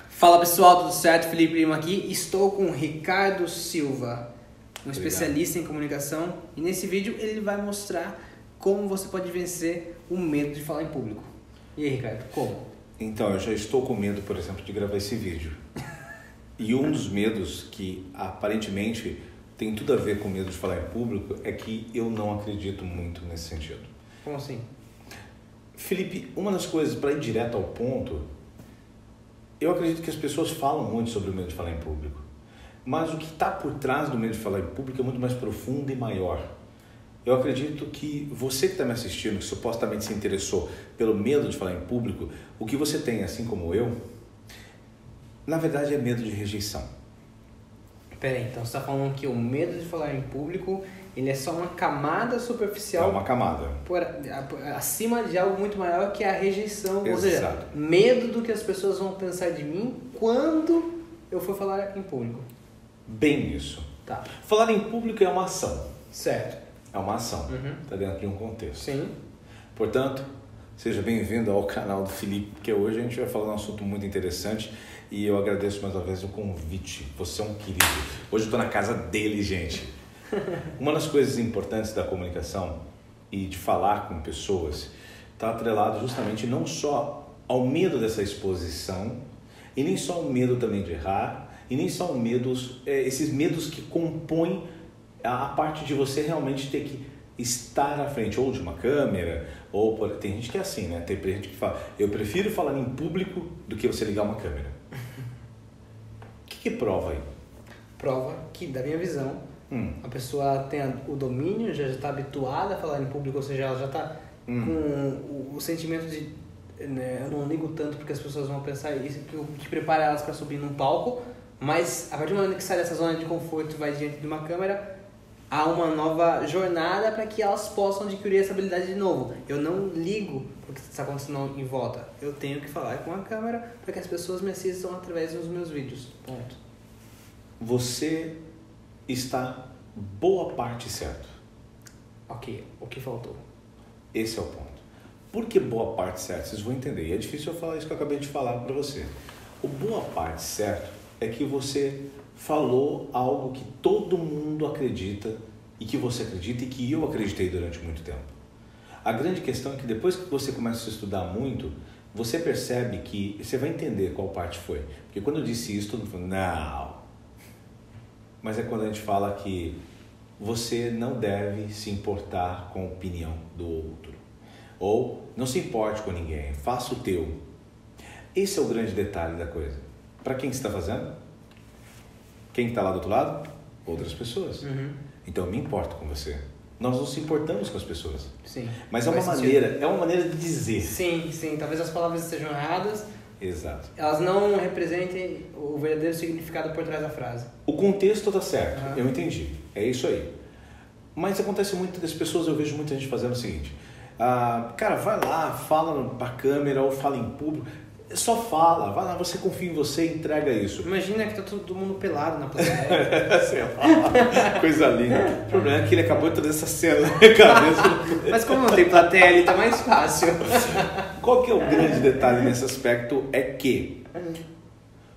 Fala pessoal, tudo certo? Felipe Lima aqui. Estou com o Ricardo Silva, um especialista em comunicação, e nesse vídeo ele vai mostrar como você pode vencer o medo de falar em público. E aí, Ricardo, como? Então, eu já estou com medo, por exemplo, de gravar esse vídeo. E um dos medos que aparentemente tem tudo a ver com medo de falar em público é que eu não acredito muito nesse sentido. Como assim? Felipe, uma das coisas, para ir direto ao ponto, eu acredito que as pessoas falam muito sobre o medo de falar em público. Mas o que está por trás do medo de falar em público é muito mais profundo e maior. Eu acredito que você que está me assistindo, que supostamente se interessou pelo medo de falar em público, o que você tem, assim como eu, na verdade é medo de rejeição. Peraí, então você está falando que o medo de falar em público, ele é só uma camada superficial. É uma camada. Acima de algo muito maior que é a rejeição. Exato. Ou seja, medo do que as pessoas vão pensar de mim quando eu for falar em público. Bem isso. Tá. Falar em público é uma ação. Certo. É uma ação. Uhum. Está dentro de um contexto. Sim. Portanto, seja bem-vindo ao canal do Felipe, porque hoje a gente vai falar de um assunto muito interessante e eu agradeço mais uma vez o convite. Você é um querido. Hoje eu estou na casa dele, gente. Uma das coisas importantes da comunicação e de falar com pessoas está atrelado justamente não só ao medo dessa exposição e nem só ao medo também de errar e nem só ao esses medos que compõem a parte de você realmente ter que estar à frente ou de uma câmera ou tem gente que é assim, né? Tem gente que fala, eu prefiro falar em público do que você ligar uma câmera. O que prova aí? Prova que, da minha visão, a pessoa tem o domínio, já está habituada a falar em público, ou seja, ela já está com o sentimento de eu não ligo tanto porque as pessoas vão pensar isso, que prepara elas para subir num palco, mas a partir do momento que sai dessa zona de conforto e vai diante de uma câmera, há uma nova jornada para que elas possam adquirir essa habilidade de novo. Eu não ligo porque está acontecendo em volta. Eu tenho que falar com a câmera para que as pessoas me assistam através dos meus vídeos. Ponto. Você está boa parte certo. Ok, o que faltou? Esse é o ponto. Por que boa parte certo? Vocês vão entender. E é difícil eu falar isso que eu acabei de falar para você. O boa parte certo é que você falou algo que todo mundo acredita e que você acredita e que eu acreditei durante muito tempo. A grande questão é que depois que você começa a estudar muito, você percebe que você vai entender qual parte foi. Porque quando eu disse isso, todo mundo falou, não. Mas é quando a gente fala que você não deve se importar com a opinião do outro. Ou não se importe com ninguém, faça o teu. Esse é o grande detalhe da coisa. Para quem você está fazendo? Quem está lá do outro lado? Outras pessoas. Então eu me importo com você. Nós nos importamos com as pessoas. Sim. Mas é uma maneira de dizer. Sim, sim. Talvez as palavras estejam erradas. Exato. Elas não representem o verdadeiro significado por trás da frase. O contexto está certo. Eu entendi. É isso aí. Mas acontece muito das pessoas, eu vejo muita gente fazendo o seguinte. Cara, vai lá, fala pra câmera ou fala em público. Só fala, vai lá, você confia em você e entrega isso. Imagina que tá todo mundo pelado na plateia. Sei lá, coisa linda. O problema é que ele acabou de trazer essa cena na minha cabeça. Mas como não tem plateia ali, tá mais fácil. Qual que é o grande detalhe nesse aspecto? É que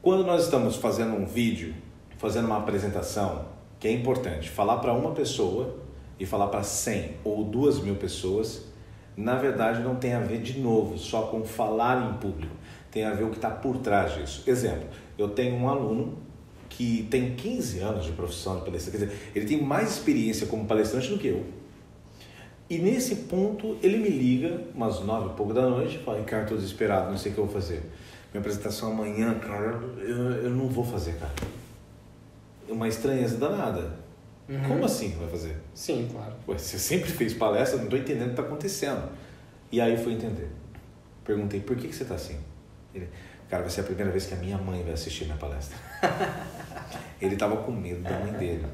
quando nós estamos fazendo um vídeo, fazendo uma apresentação, que é importante, falar para uma pessoa e falar para 100 ou 2.000 pessoas, na verdade não tem a ver de novo só com falar em público. Tem a ver o que está por trás disso. Exemplo, eu tenho um aluno que tem 15 anos de profissão de palestrante, quer dizer, ele tem mais experiência como palestrante do que eu. E nesse ponto ele me liga, umas 9 e pouco da noite, e fala, Ricardo, estou desesperado, não sei o que eu vou fazer. Minha apresentação amanhã, cara, eu não vou fazer, cara. Uma estranheza danada. Como assim vai fazer? Sim, claro. Ué, você sempre fez palestra, não estou entendendo o que está acontecendo. E aí fui entender. Perguntei, por que você está assim? Ele, cara, vai ser a primeira vez que a minha mãe vai assistir minha palestra. Ele estava com medo da mãe dele.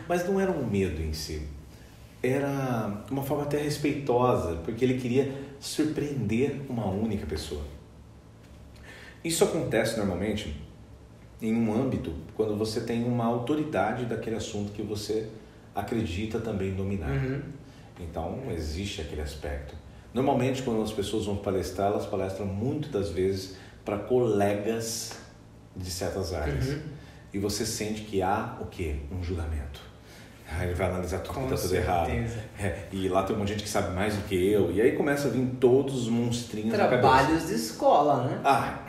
Mas não era um medo em si. Era uma forma até respeitosa, porque ele queria surpreender uma única pessoa. Isso acontece normalmente em um âmbito quando você tem uma autoridade daquele assunto que você acredita também dominar. Então, existe aquele aspecto. Normalmente, quando as pessoas vão palestrar, elas palestram muitas das vezes para colegas de certas áreas. E você sente que há o quê? Um julgamento. Ele vai analisar tudo que está tudo errado. E lá tem um monte de gente que sabe mais do que eu. E aí começa a vir todos os monstrinhos na cabeça. Trabalhos de escola, né?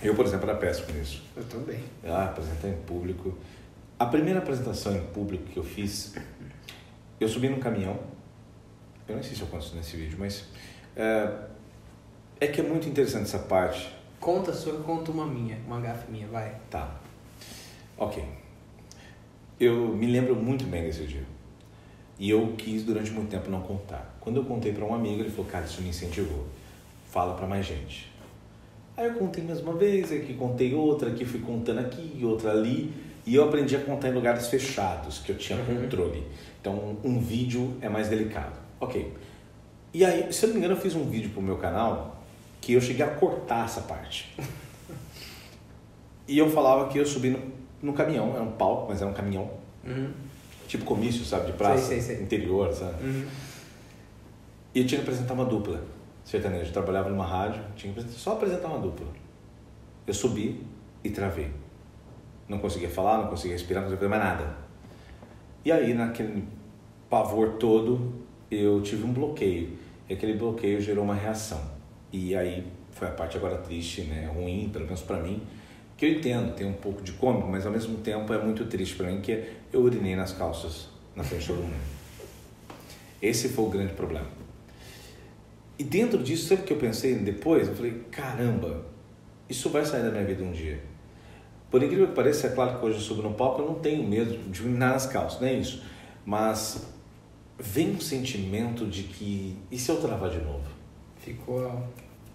Eu, por exemplo, era péssimo nisso. Eu também. Apresentar em público. A primeira apresentação em público que eu fiz, eu subi num caminhão. Eu não sei se eu conto isso nesse vídeo, mas é que é muito interessante essa parte. Conta a sua, conta uma gafe minha, vai. Tá. Ok. Eu me lembro muito bem desse dia. E eu quis durante muito tempo não contar. Quando eu contei para um amigo, ele falou, cara, isso me incentivou. Fala para mais gente. Aí eu contei mais uma vez, aqui contei outra, aqui fui contando aqui, outra ali. E eu aprendi a contar em lugares fechados, que eu tinha controle. Então, um vídeo é mais delicado. Ok. E aí, se eu não me engano, eu fiz um vídeo pro meu canal que eu cheguei a cortar essa parte. E eu falava que eu subi no caminhão, era um palco, mas era um caminhão. Tipo comício, sabe, de praça, sei. interior, sabe? E eu tinha que apresentar uma dupla sertaneja. Eu trabalhava numa rádio, tinha que só apresentar uma dupla. Eu subi e travei. Não conseguia falar, não conseguia respirar, não conseguia fazer mais nada. E aí, naquele pavor todo, eu tive um bloqueio. E aquele bloqueio gerou uma reação. E aí foi a parte agora triste, né? Ruim, pelo menos pra mim. Que eu entendo, tem um pouco de cômico, mas ao mesmo tempo é muito triste pra mim, que eu urinei nas calças na frente de todo mundo. Esse foi o grande problema. E dentro disso, sabe o que eu pensei depois? Eu falei, caramba, isso vai sair da minha vida um dia. Por incrível que pareça, é claro que hoje eu subo no palco, eu não tenho medo de urinar nas calças, não é isso. Mas vem um sentimento de que, e se eu travar de novo? Ficou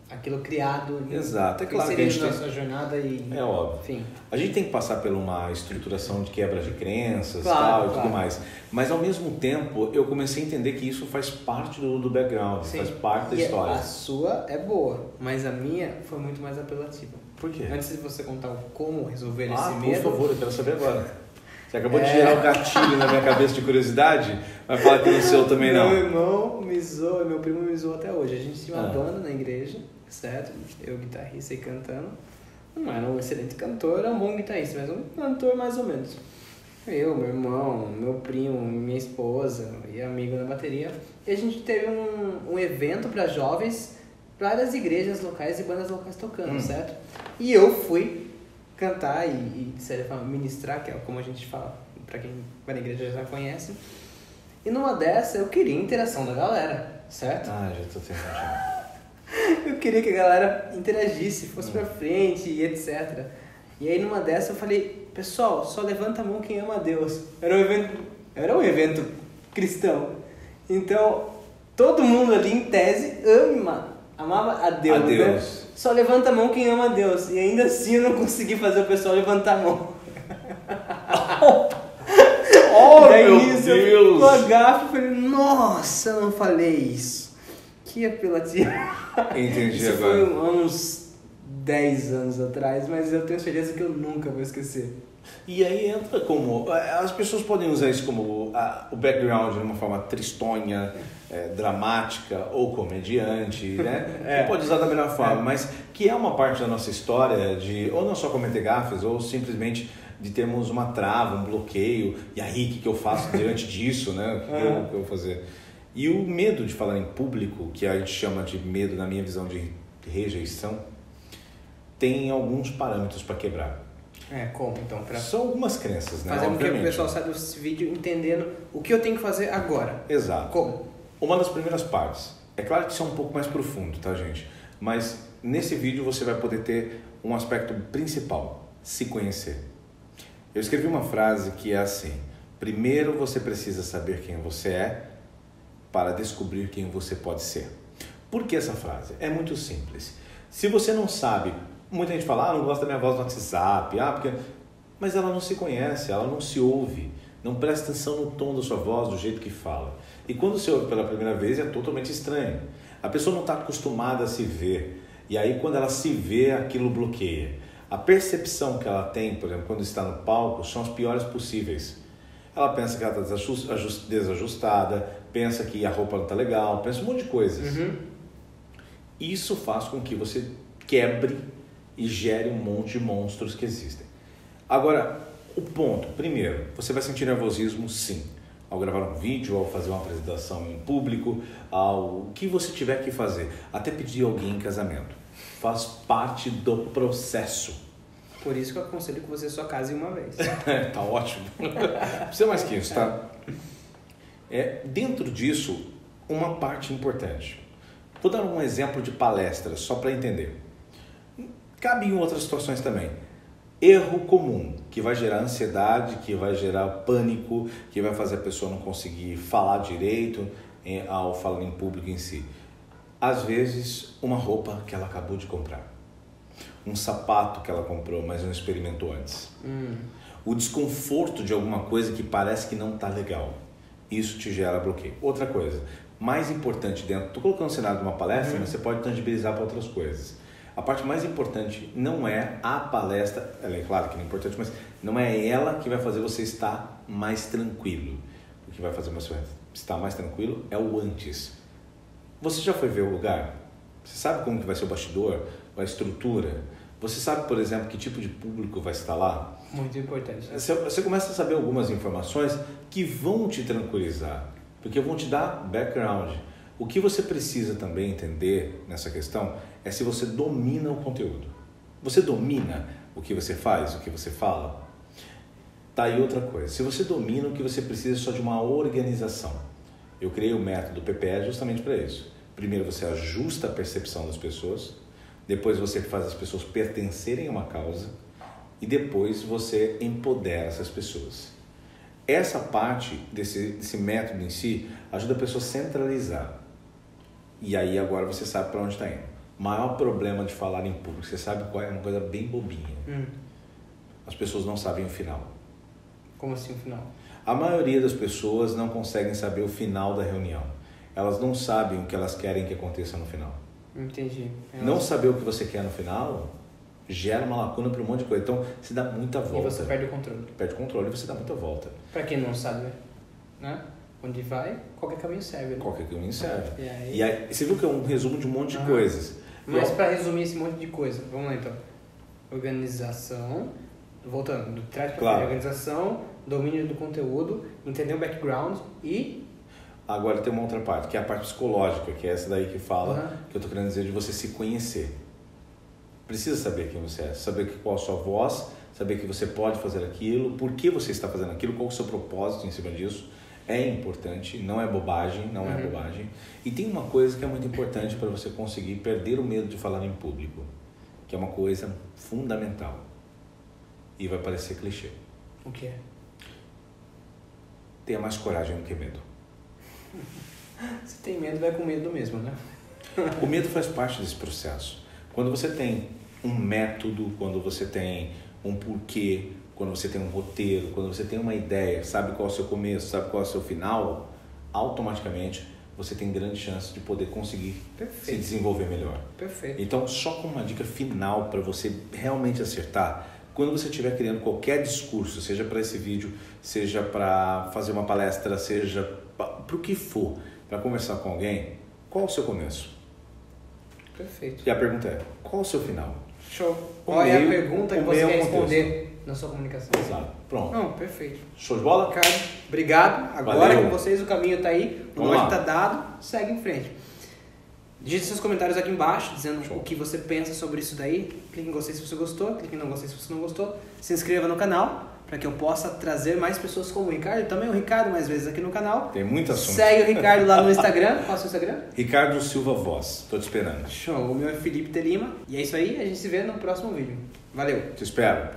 aquilo criado. Exato, é claro que a gente tem... nossa jornada e... É óbvio. Enfim. A gente tem que passar por uma estruturação de quebra de crenças e tudo mais. Mas ao mesmo tempo, eu comecei a entender que isso faz parte do background, faz parte da história. A sua é boa, mas a minha foi muito mais apelativa. Por quê? Antes de você contar o como resolver esse medo... por favor, eu quero saber agora. Você acabou de gerar um gatilho na minha cabeça de curiosidade, vai falar que no seu também não. Meu irmão me zoa, meu primo me zoa até hoje. A gente tinha uma banda na igreja, certo? Eu guitarrista e cantando. Não era um excelente cantor, era um bom guitarrista, mas um cantor mais ou menos. Eu, meu irmão, meu primo, minha esposa e amigo na bateria. E a gente teve um evento para jovens, várias igrejas locais e bandas locais tocando, certo? E eu fui cantar e de certa forma ministrar, que é como a gente fala, para quem vai na igreja já conhece. E numa dessa eu queria a interação da galera, certo? Já tô tentando. Eu queria que a galera interagisse, fosse pra frente e etc. E aí numa dessa eu falei, pessoal, só levanta a mão quem ama a Deus. Era um evento cristão. Então, todo mundo ali em tese amava a Deus. Né? Só levanta a mão quem ama a Deus. E ainda assim eu não consegui fazer o pessoal levantar a mão. Daí meu nisso, Deus! eu com a gafe, falei, nossa, eu não falei isso. Que apelativo. Entendi. Isso agora. foi uns 10 anos atrás, mas eu tenho certeza que eu nunca vou esquecer. E aí entra como... As pessoas podem usar isso como o background de uma forma tristonha, dramática ou comediante, né? Pode usar da melhor forma, mas que é uma parte da nossa história de ou não só cometer gafes, ou simplesmente de termos uma trava, um bloqueio. E aí, o que eu faço diante disso, né? O que eu vou fazer? E o medo de falar em público, que a gente chama de medo, na minha visão, de rejeição, tem alguns parâmetros para quebrar. Como então? São algumas crenças, né? Fazer com que o pessoal saia desse vídeo entendendo o que eu tenho que fazer agora. Exato. Como? Uma das primeiras partes. É claro que isso é um pouco mais profundo, tá, gente? Mas nesse vídeo você vai poder ter um aspecto principal: se conhecer. Eu escrevi uma frase que é assim: primeiro você precisa saber quem você é para descobrir quem você pode ser. Por que essa frase? É muito simples. Se você não sabe, muita gente fala, não gosto da minha voz no WhatsApp, porque... mas ela não se conhece, ela não se ouve, não presta atenção no tom da sua voz, do jeito que fala. E quando você ouve pela primeira vez é totalmente estranho. A pessoa não está acostumada a se ver, e aí quando ela se vê, aquilo bloqueia. A percepção que ela tem, por exemplo, quando está no palco, são as piores possíveis. Ela pensa que ela está desajustada, pensa que a roupa não está legal, pensa um monte de coisas. Isso faz com que você quebre e gere um monte de monstros que existem. Agora, o ponto, primeiro, você vai sentir nervosismo sim, ao gravar um vídeo, ao fazer uma apresentação em público, ao que você tiver que fazer, até pedir alguém em casamento. Faz parte do processo. Por isso que eu aconselho que você só case uma vez. Tá ótimo. Não precisa mais que isso, tá? Dentro disso, uma parte importante. Vou dar um exemplo de palestra, só para entender. Cabe em outras situações também. Erro comum, que vai gerar ansiedade, que vai gerar pânico, que vai fazer a pessoa não conseguir falar direito ao falar em público em si. Às vezes, uma roupa que ela acabou de comprar. Um sapato que ela comprou, mas não experimentou antes. O desconforto de alguma coisa que parece que não está legal. Isso te gera bloqueio. Outra coisa, mais importante dentro... Estou colocando o cenário de uma palestra, mas você pode tangibilizar para outras coisas. A parte mais importante não é a palestra, ela é claro que é importante, mas não é ela que vai fazer você estar mais tranquilo. O que vai fazer você estar mais tranquilo é o antes. Você já foi ver o lugar? Você sabe como que vai ser o bastidor, a estrutura? Você sabe, por exemplo, que tipo de público vai estar lá? Muito importante. Você começa a saber algumas informações que vão te tranquilizar, porque vão te dar background. O que você precisa também entender nessa questão é se você domina o conteúdo. Você domina o que você faz, o que você fala? Tá aí outra coisa. Se você domina, o que você precisa é só de uma organização. Eu criei o método PPE justamente para isso. Primeiro você ajusta a percepção das pessoas, depois você faz as pessoas pertencerem a uma causa e depois você empodera essas pessoas. Essa parte desse método em si ajuda a pessoa a centralizar. E aí agora você sabe para onde está indo. O maior problema de falar em público, você sabe qual é? Uma coisa bem bobinha. As pessoas não sabem o final. Como assim o final? A maioria das pessoas não conseguem saber o final da reunião. Elas não sabem o que elas querem que aconteça no final. Entendi. Não saber o que você quer no final gera uma lacuna para um monte de coisa. Então, você dá muita volta. E você perde o controle. Perde o controle e você dá muita volta. Para quem não sabe, né? Onde vai, qualquer caminho serve. Né? Qualquer caminho serve. E aí, você viu que é um resumo de um monte de coisas. Mas para resumir esse monte de coisa, vamos lá então. Organização, voltando, do trás para frente. Organização, domínio do conteúdo, entender o background e... Agora tem uma outra parte, que é a parte psicológica, que é essa daí que fala, que eu estou querendo dizer de você se conhecer. Precisa saber quem você é, saber qual a sua voz, saber que você pode fazer aquilo, por que você está fazendo aquilo, qual é o seu propósito em cima disso. É importante, não é bobagem, não é bobagem. E tem uma coisa que é muito importante para você conseguir perder o medo de falar em público, que é uma coisa fundamental. E vai parecer clichê. O que é? Tenha mais coragem do que medo. Se tem medo, vai com medo mesmo, né? O medo faz parte desse processo. Quando você tem um método, quando você tem um porquê, quando você tem um roteiro, quando você tem uma ideia, sabe qual é o seu começo, sabe qual é o seu final, automaticamente você tem grande chance de poder conseguir se desenvolver melhor. Perfeito. Então, só com uma dica final para você realmente acertar, quando você estiver criando qualquer discurso, seja para esse vídeo, seja para fazer uma palestra, seja para o que for, para conversar com alguém, qual é o seu começo? Perfeito. E a pergunta é, qual é o seu final? Show. Qual é a pergunta que você quer responder na sua comunicação? Exato. Pronto. Não, perfeito. Show de bola? Ricardo, obrigado. Agora Valeu. com vocês o caminho está aí, o norte está dado, segue em frente. Digite seus comentários aqui embaixo, dizendo o que você pensa sobre isso daí. Clique em gostei se você gostou, clique em não gostei se você não gostou. Se inscreva no canal, para que eu possa trazer mais pessoas como o Ricardo. E também o Ricardo mais vezes aqui no canal. Tem muito assunto. Segue o Ricardo lá no Instagram. Qual é o seu Instagram? Ricardo Silva Voz. Tô te esperando. Show. O meu é Felipe Telima. E é isso aí. A gente se vê no próximo vídeo. Valeu. Te espero.